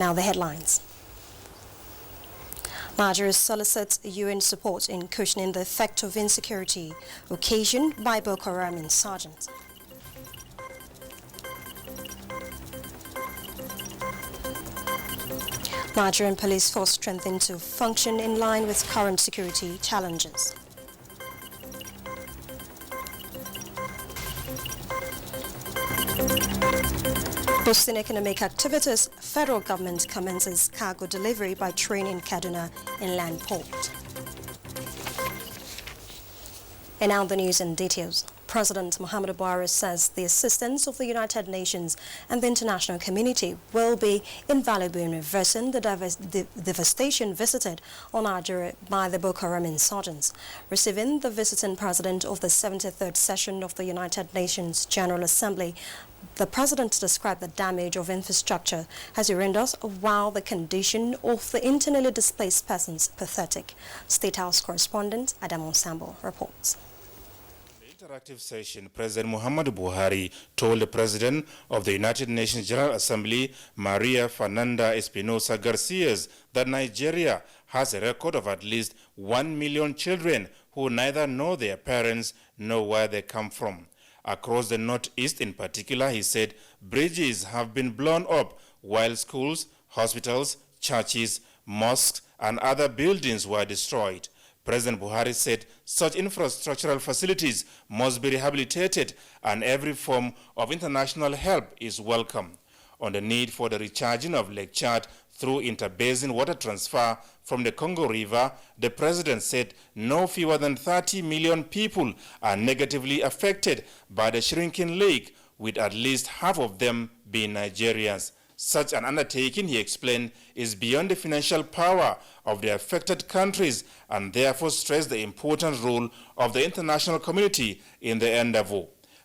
Now the headlines. Nigeria solicits UN support in cushioning the effect of insecurity occasioned by Boko Haram insurgents. Nigerian police force strengthened to function in line with current security challenges. Boosting economic activities, federal government commences cargo delivery by train in Kaduna Inland Port. And now the news in details. President Muhammadu Buhari says the assistance of the United Nations and the international community will be invaluable in reversing the devastation visited on Nigeria by the Boko Haram insurgents. Receiving the visiting president of the 73rd session of the United Nations General Assembly, the president described the damage of infrastructure as horrendous, while the condition of the internally displaced persons pathetic. State House correspondent Adamu Sambo reports. Interactive session, President Muhammadu Buhari told the President of the United Nations General Assembly, Maria Fernanda Espinosa Garcias, that Nigeria has a record of at least 1 million children who neither know their parents nor where they come from. Across the Northeast in particular, he said, bridges have been blown up while schools, hospitals, churches, mosques, and other buildings were destroyed. President Buhari said such infrastructural facilities must be rehabilitated and every form of international help is welcome. On the need for the recharging of Lake Chad through interbasin water transfer from the Congo River, the president said no fewer than 30 million people are negatively affected by the shrinking lake, with at least half of them being Nigerians. Such an undertaking, he explained, is beyond the financial power of the affected countries and therefore stressed the important role of the international community in the endeavor.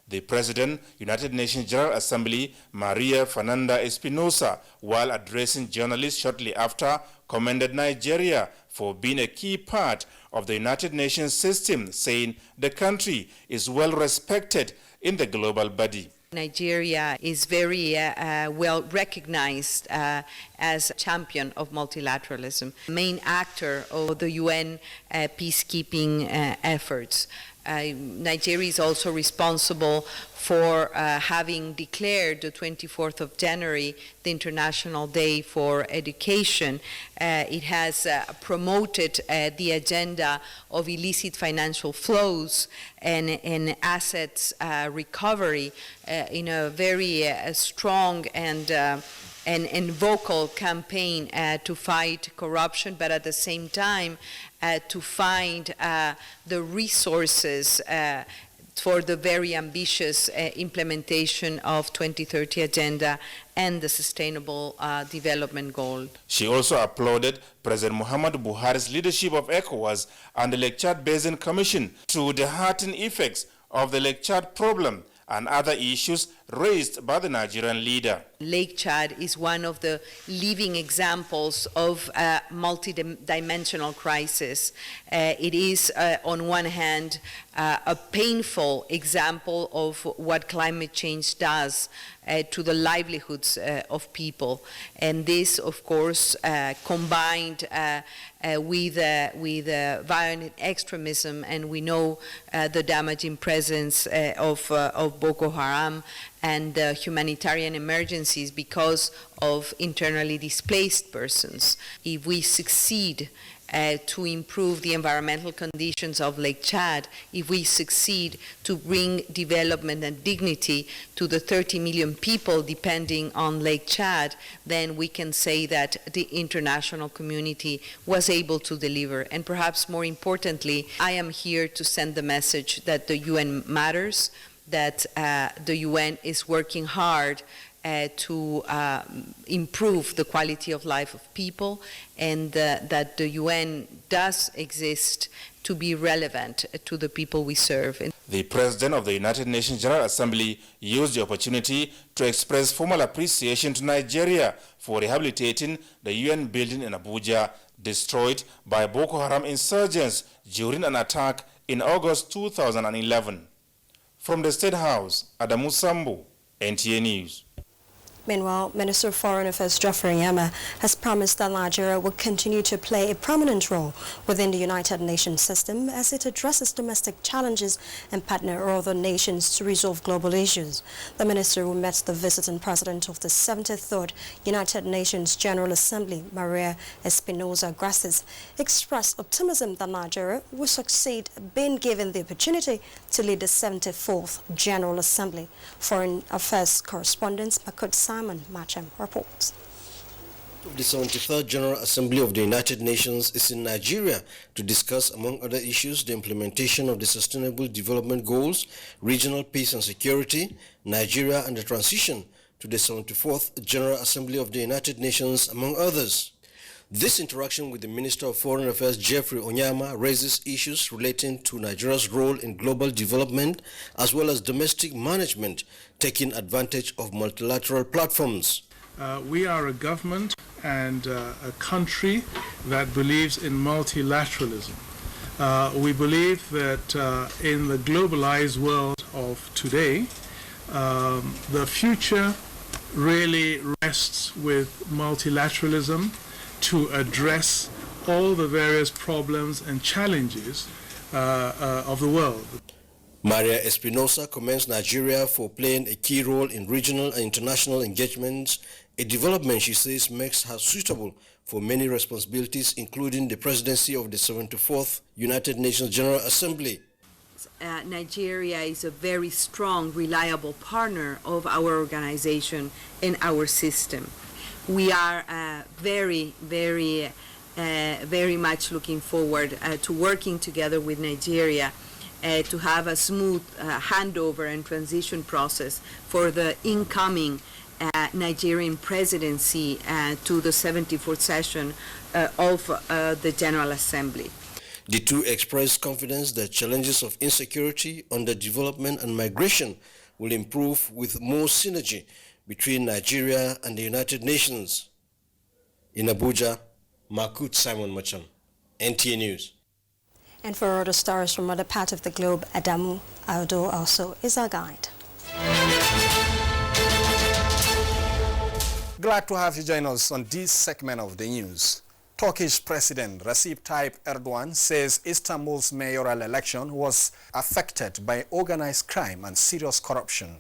The President, United Nations General Assembly, Maria Fernanda Espinosa, while addressing journalists shortly after, commended Nigeria for being a key part of the United Nations system, saying the country is well respected in the global body. Nigeria is very well recognized as a champion of multilateralism, main actor of the UN peacekeeping efforts. Nigeria is also responsible for having declared the 24th of January the International Day for Education. It has promoted the agenda of illicit financial flows and assets recovery in a very strong and vocal campaign to fight corruption, but at the same time to find the resources for the very ambitious implementation of 2030 Agenda and the Sustainable Development Goal. She also applauded President Muhammadu Buhari's leadership of ECOWAS and the Lake Chad Basin Commission to the heartening effects of the Lake Chad problem and other issues raised by the Nigerian leader. Lake Chad is one of the living examples of a multidimensional crisis. It is, on one hand, a painful example of what climate change does to the livelihoods of people. And this, of course, combined with violent extremism, and we know the damaging presence of Boko Haram and humanitarian emergencies because of internally displaced persons. If we succeed to improve the environmental conditions of Lake Chad, if we succeed to bring development and dignity to the 30 million people depending on Lake Chad, then we can say that the international community was able to deliver. And perhaps more importantly, I am here to send the message that the UN matters, that the UN is working hard to improve the quality of life of people, and that the UN does exist to be relevant to the people we serve. The President of the United Nations General Assembly used the opportunity to express formal appreciation to Nigeria for rehabilitating the UN building in Abuja, destroyed by Boko Haram insurgents during an attack in August 2011. From the State House, Adamu Sambo, NTA News. Meanwhile, Minister of Foreign Affairs Geoffrey Onyema has promised that Nigeria will continue to play a prominent role within the United Nations system as it addresses domestic challenges and partner other nations to resolve global issues. The minister, who met the visiting president of the 73rd United Nations General Assembly, Maria Espinosa Garces, expressed optimism that Nigeria will succeed being given the opportunity to lead the 74th General Assembly. Foreign Affairs correspondent Makut Simon Machem reports. The 73rd General Assembly of the United Nations is in Nigeria to discuss, among other issues, the implementation of the Sustainable Development Goals, regional peace and security, Nigeria and the transition to the 74th General Assembly of the United Nations, among others. This interaction with the Minister of Foreign Affairs, Geoffrey Onyema, raises issues relating to Nigeria's role in global development as well as domestic management, taking advantage of multilateral platforms. We are a government and a country that believes in multilateralism. We believe that in the globalized world of today, the future really rests with multilateralism to address all the various problems and challenges of the world. Maria Espinosa commends Nigeria for playing a key role in regional and international engagements, a development she says makes her suitable for many responsibilities, including the presidency of the 74th United Nations General Assembly. Nigeria is a very strong, reliable partner of our organization and our system. We are very much looking forward to working together with Nigeria to have a smooth handover and transition process for the incoming Nigerian presidency to the 74th session of the General Assembly. The two expressed confidence that challenges of insecurity, underdevelopment and migration will improve with more synergy between Nigeria and the United Nations. In Abuja, Makut Simon Macham, NTA News. And for other stories from other parts of the globe, Adamu Aldo also is our guide. Glad to have you join us on this segment of the news. Turkish President Recep Tayyip Erdogan says Istanbul's mayoral election was affected by organized crime and serious corruption.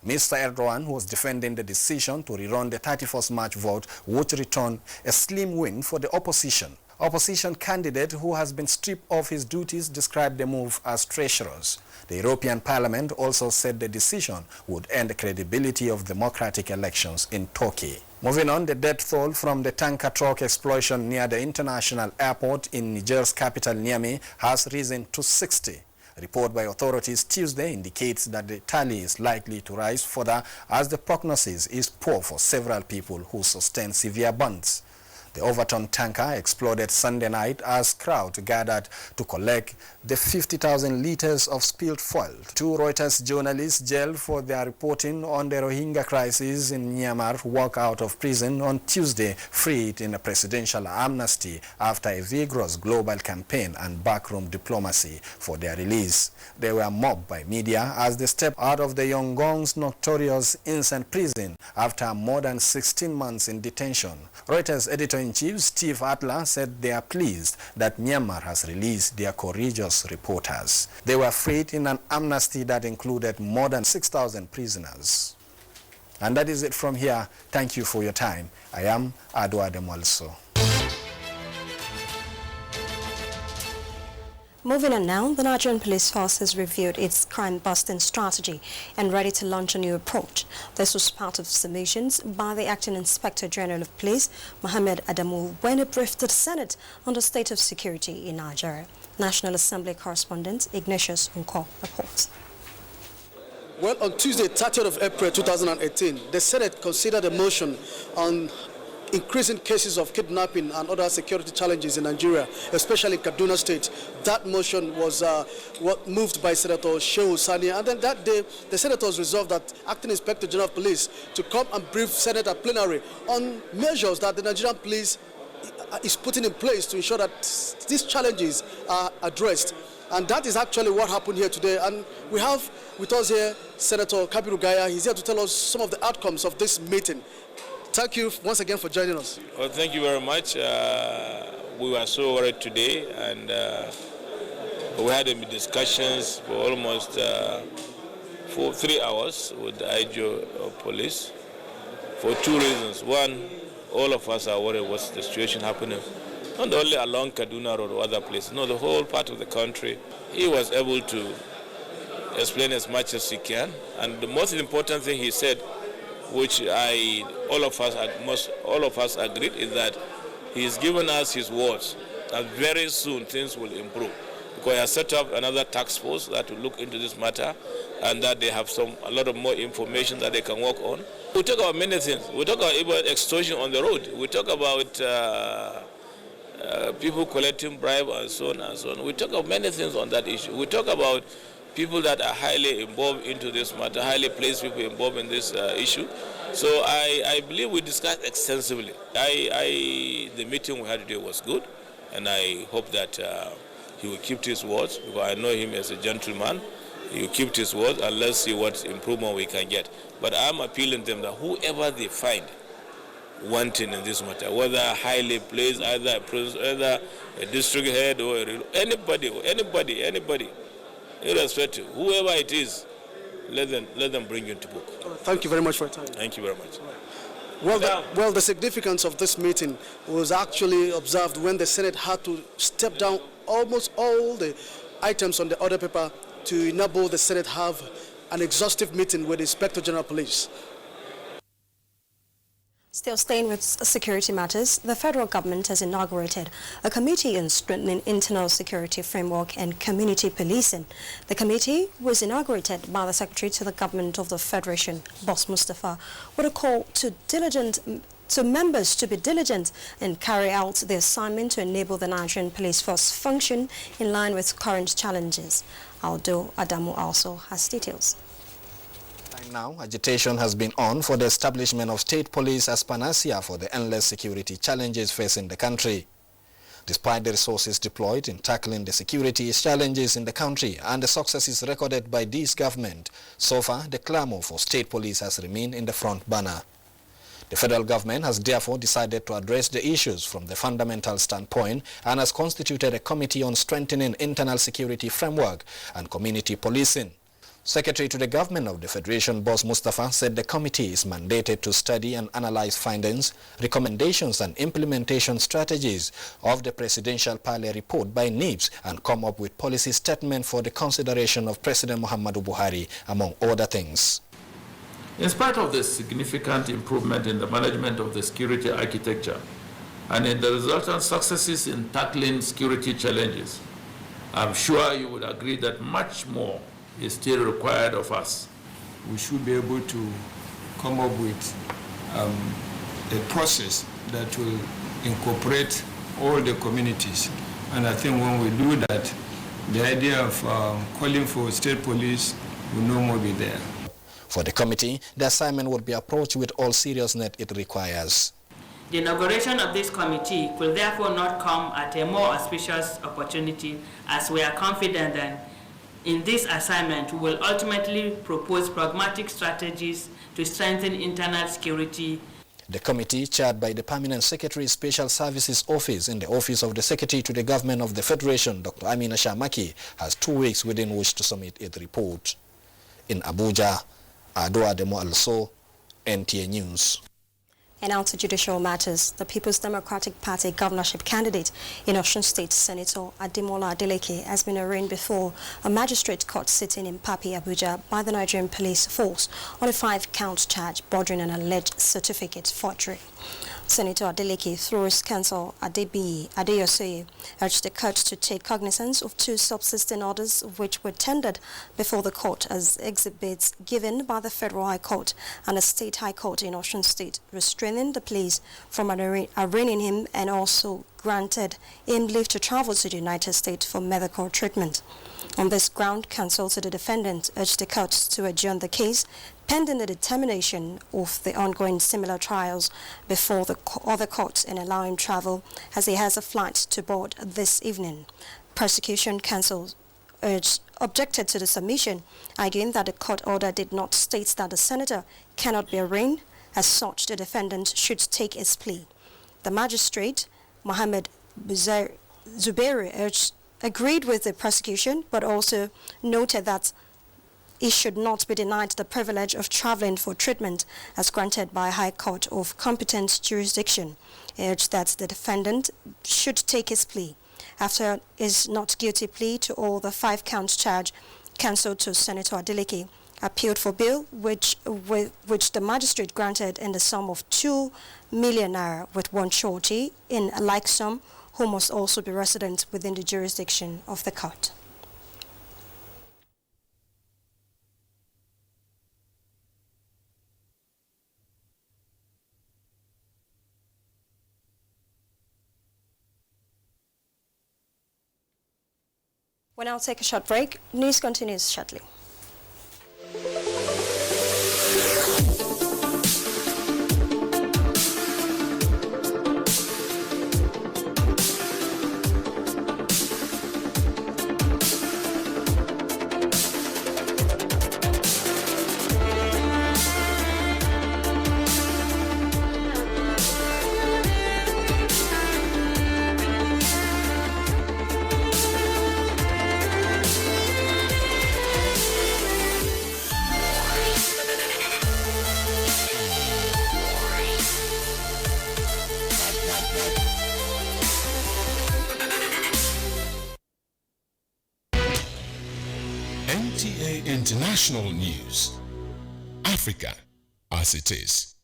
Mr. Erdogan, who was defending the decision to rerun the 31st March vote, would return a slim win for the opposition. Opposition candidate who has been stripped of his duties described the move as treacherous. The European Parliament also said the decision would end the credibility of democratic elections in Turkey. Moving on, the death toll from the tanker truck explosion near the international airport in Niger's capital Niamey has risen to 60. A report by authorities Tuesday indicates that the tally is likely to rise further as the prognosis is poor for several people who sustain severe burns. The overturned tanker exploded Sunday night as crowds gathered to collect the 50,000 liters of spilled fuel. Two Reuters journalists jailed for their reporting on the Rohingya crisis in Myanmar walked out of prison on Tuesday, freed in a presidential amnesty after a vigorous global campaign and backroom diplomacy for their release. They were mobbed by media as they stepped out of the Yangon's notorious insane prison after more than 16 months in detention. Reuters editor-in-chief Steve Adler said they are pleased that Myanmar has released their courageous reporters. They were freed in an amnesty that included more than 6,000 prisoners. And that is it from here. Thank you for your time. I am Adwa Demolso. Moving on now, the Nigerian Police Force has reviewed its crime-busting strategy and ready to launch a new approach. This was part of submissions by the Acting Inspector General of Police, Mohammed Adamu, when he briefed the Senate on the state of security in Nigeria. National Assembly correspondent Ignatius Unko reports. Well, on Tuesday, 30th of April 2018, the Senate considered a motion on increasing cases of kidnapping and other security challenges in Nigeria, especially in Kaduna State. That motion was moved by Senator Shehu Sani, and then that day the senators resolved that Acting Inspector General of Police to come and brief Senate at plenary on measures that the Nigerian police is putting in place to ensure that these challenges are addressed. And that is actually what happened here today. And we have with us here Senator Kabiru Gaya. He's here to tell us some of the outcomes of this meeting. Thank you once again for joining us. Well, thank you very much. We were so worried today, and we had discussions for almost for 3 hours with the IGO of police for two reasons. One, all of us are worried what's the situation happening, not only along Kaduna Road or other places, no, the whole part of the country. He was able to explain as much as he can, and the most important thing he said, which all of us agreed, is that he's given us his words that very soon things will improve, because he has set up another task force that will look into this matter, and that they have a lot of more information that they can work on. We talk about many things. We talk about extortion on the road. We talk about people collecting bribe and so on and so on. We talk about many things on that issue. We talk about people that are highly involved into this matter, highly placed people involved in this issue. So I believe we discussed extensively. The meeting we had today was good, and I hope that he will keep to his words, because I know him as a gentleman. He will keep to his words, and let's see what improvement we can get. But I'm appealing to them that whoever they find wanting in this matter, whether highly placed, either a district head or anybody, irrespective, whoever it is, let them bring you into book. Thank you very much for your time. Thank you very much. Well, the significance of this meeting was actually observed when the Senate had to step down almost all the items on the order paper to enable the Senate have an exhaustive meeting with the Inspector General of Police. Still staying with security matters, the federal government has inaugurated a committee on strengthening internal security framework and community policing. The committee was inaugurated by the Secretary to the Government of the Federation, Boss Mustafa, with a call to members to be diligent and carry out the assignment to enable the Nigerian police force function in line with current challenges. Aldo Adamu also has details. Now, agitation has been on for the establishment of state police as panacea for the endless security challenges facing the country. Despite the resources deployed in tackling the security challenges in the country and the successes recorded by this government, so far the clamor for state police has remained in the front burner. The federal government has therefore decided to address the issues from the fundamental standpoint and has constituted a committee on strengthening internal security framework and community policing. Secretary to the Government of the Federation, Boss Mustafa, said the committee is mandated to study and analyze findings, recommendations and implementation strategies of the Presidential Parley report by NIBS and come up with policy statement for the consideration of President Muhammadu Buhari, among other things. In spite of the significant improvement in the management of the security architecture and in the resultant successes in tackling security challenges, I'm sure you would agree that much more is still required of us. We should be able to come up with a process that will incorporate all the communities. And I think when we do that, the idea of calling for state police will no more be there. For the committee, the assignment would be approached with all seriousness it requires. The inauguration of this committee could therefore not come at a more auspicious opportunity, as we are confident that in this assignment we will ultimately propose pragmatic strategies to strengthen internal security. The committee, chaired by the Permanent Secretary Special Services Office in the Office of the Secretary to the Government of the Federation, Dr. Amina Shamaki, has 2 weeks within which to submit its report. In Abuja, Ado Ademo Also, NTA News. And now to judicial matters. The People's Democratic Party governorship candidate in Osun State, Senator Ademola Adeleke, has been arraigned before a magistrate court sitting in Papi, Abuja, by the Nigerian police force on a 5-count charge bordering an alleged certificate forgery. Senator Adeleke, through his counsel Adeyosoye, urged the court to take cognizance of 2 subsisting orders which were tendered before the court as exhibits given by the Federal High Court and the State High Court in Osun State, restraining the police from arraigning him and also granted him leave to travel to the United States for medical treatment. On this ground, counsel to the defendant urged the court to adjourn the case pending the determination of the ongoing similar trials before the other courts in allowing travel, as he has a flight to board this evening. Prosecution counsel objected to the submission, arguing that the court order did not state that the senator cannot be arraigned. As such, the defendant should take his plea. The magistrate, Mohammed Zuberi, agreed with the prosecution, but also noted that he should not be denied the privilege of traveling for treatment as granted by a High Court of competent jurisdiction. He urged that the defendant should take his plea. After his not guilty plea to all the 5 counts charge, counsel to Senator Adeleke appealed for bail, which the magistrate granted in the sum of 2 million naira, with one surety in a like sum, who must also be resident within the jurisdiction of the court. We'll now take a short break. News continues shortly. NTA International News. Africa as it is.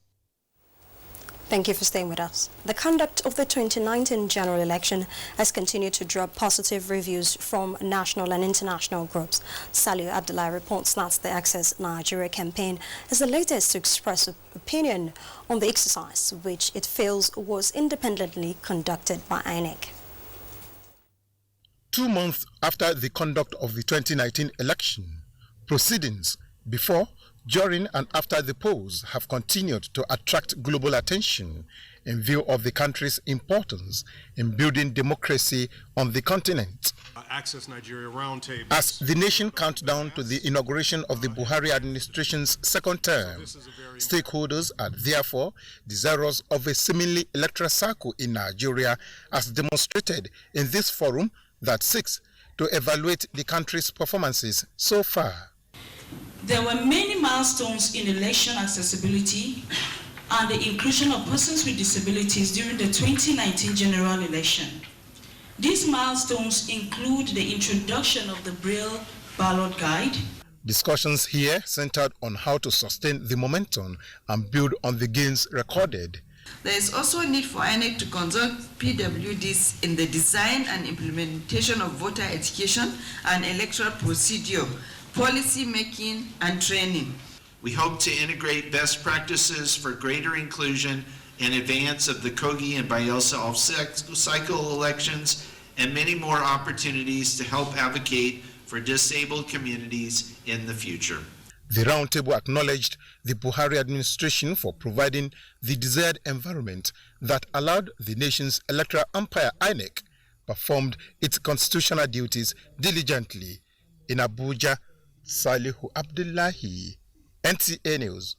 Thank you for staying with us. The conduct of the 2019 general election has continued to draw positive reviews from national and international groups. Saliu Abdullah reports that the Access Nigeria campaign is the latest to express opinion on the exercise, which it feels was independently conducted by INEC. 2 months after the conduct of the 2019 election, proceedings before, during and after the polls have continued to attract global attention in view of the country's importance in building democracy on the continent. Access Nigeria Roundtable. As the nation counts down to the inauguration of the Buhari administration's second term, stakeholders are therefore desirous of a seemingly electoral cycle in Nigeria, as demonstrated in this forum that seeks to evaluate the country's performances so far. There were many milestones in election accessibility and the inclusion of persons with disabilities during the 2019 general election. These milestones include the introduction of the Braille ballot guide. Discussions here centered on how to sustain the momentum and build on the gains recorded. There is also a need for INEC to consult PWDs in the design and implementation of voter education and electoral procedure, policy making and training. We hope to integrate best practices for greater inclusion in advance of the Kogi and Bayelsa off-cycle elections and many more opportunities to help advocate for disabled communities in the future. The roundtable acknowledged the Buhari administration for providing the desired environment that allowed the nation's electoral umpire INEC performed its constitutional duties diligently. In Abuja, Salihu Abdullahi, NTA News.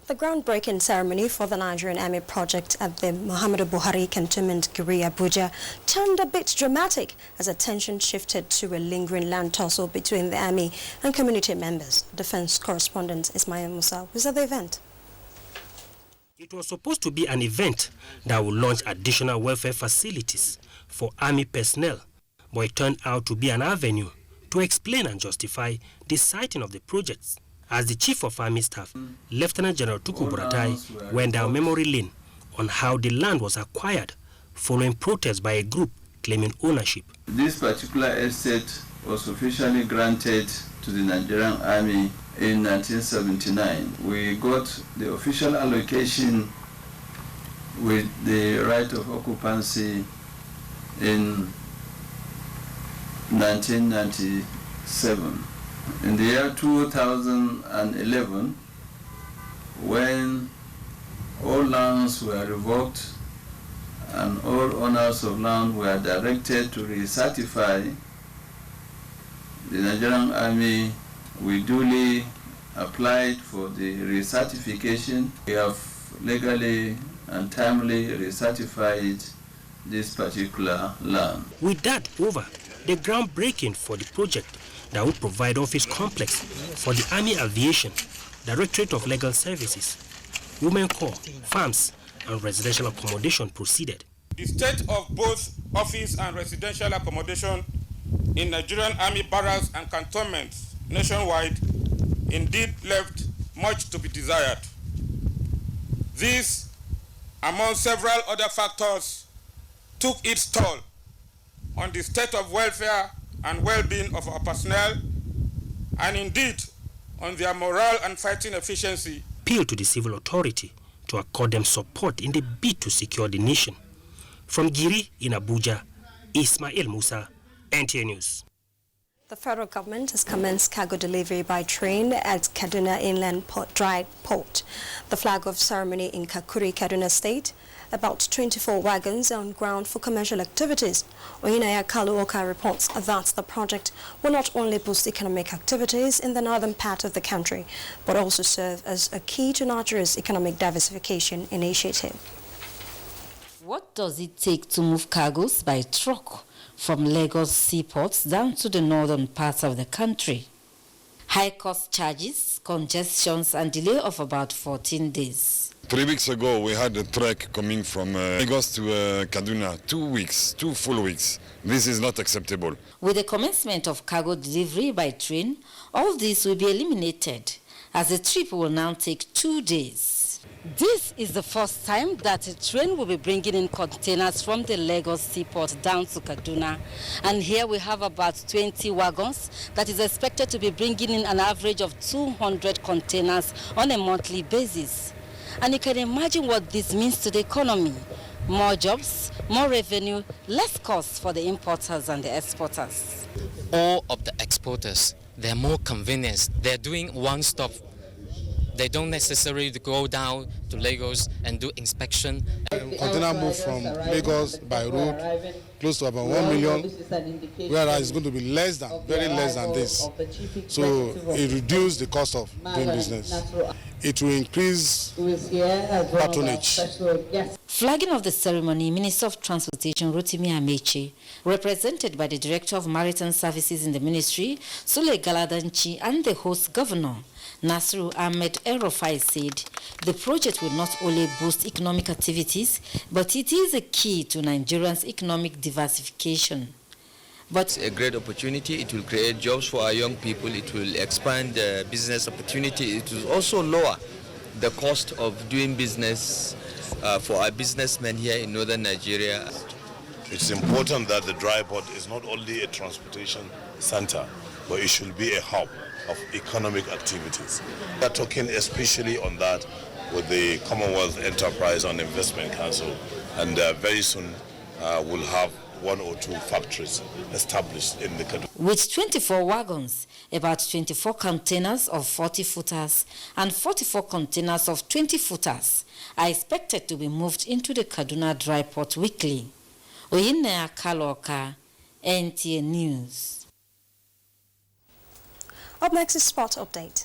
The groundbreaking ceremony for the Nigerian Army project at the Muhammadu Buhari Cantonment Giri Abuja turned a bit dramatic as attention shifted to a lingering land tussle between the Army and community members. Defense correspondent Ismail Musa was at the event. It was supposed to be an event that would launch additional welfare facilities for Army personnel, but it turned out to be an avenue to explain and justify the siting of the projects, as the Chief of Army Staff, Lieutenant General Tuku Buratai, went down memory lane on how the land was acquired following protests by a group claiming ownership. This particular estate was officially granted to the Nigerian Army in 1979. We got the official allocation with the right of occupancy in 1997. In the year 2011, when all lands were revoked and all owners of land were directed to recertify, the Nigerian Army, we duly applied for the recertification. We have legally and timely recertified this particular land. With that over, the groundbreaking for the project that will provide office complex for the Army Aviation, Directorate of Legal Services, Women Corps, farms, and residential accommodation proceeded. The state of both office and residential accommodation in Nigerian Army barracks and cantonments nationwide indeed left much to be desired. This, among several other factors, took its toll on the state of welfare and well-being of our personnel, and indeed on their morale and fighting efficiency. Appeal to the civil authority to accord them support in the bid to secure the nation. From Giri in Abuja, Ismail Musa, NTA News. The federal government has commenced cargo delivery by train at Kaduna Inland Dry Port. The flag-off ceremony in Kakuri, Kaduna State. About 24 wagons are on ground for commercial activities. Oyinaya Kaluoka reports that the project will not only boost economic activities in the northern part of the country, but also serve as a key to Nigeria's economic diversification initiative. What does it take to move cargoes by truck from Lagos seaports down to the northern parts of the country? High cost charges, congestions, and delay of about 14 days. 3 weeks ago, we had a trek coming from Lagos to Kaduna. 2 weeks, 2 full weeks. This is not acceptable. With the commencement of cargo delivery by train, all this will be eliminated, as the trip will now take 2 days. This is the first time that a train will be bringing in containers from the Lagos seaport down to Kaduna. And here we have about 20 wagons that is expected to be bringing in an average of 200 containers on a monthly basis. And you can imagine what this means to the economy. More jobs, more revenue, less costs for the importers and the exporters. All of the exporters, they're more convenient. They're doing one-stop. They don't necessarily go down to Lagos and do inspection. Container move from Lagos by road close to about 1 million, whereas it's going to be less than, very less than this. So it reduces the cost of doing business. It will increase patronage. Flagging of the ceremony, Minister of Transportation Rotimi Amechi, represented by the Director of Maritime Services in the Ministry, Sule Galadanchi, and the host governor, Nasiru Ahmed El-Rufai, said the project will not only boost economic activities, but it is a key to Nigerians' economic diversification. But it's a great opportunity. It will create jobs for our young people. It will expand business opportunity. It will also lower the cost of doing business for our businessmen here in northern Nigeria. It's important that the dry port is not only a transportation center, but it should be a hub of economic activities. We are talking especially on that with the Commonwealth Enterprise and Investment Council, and very soon we'll have 1 or 2 factories established in the country. With 24 wagons, about 24 containers of 40-footers and 44 containers of 20-footers are expected to be moved into the Kaduna dry port weekly. Oyinaya Kaluoka, NTA News. Up next is Sport Update.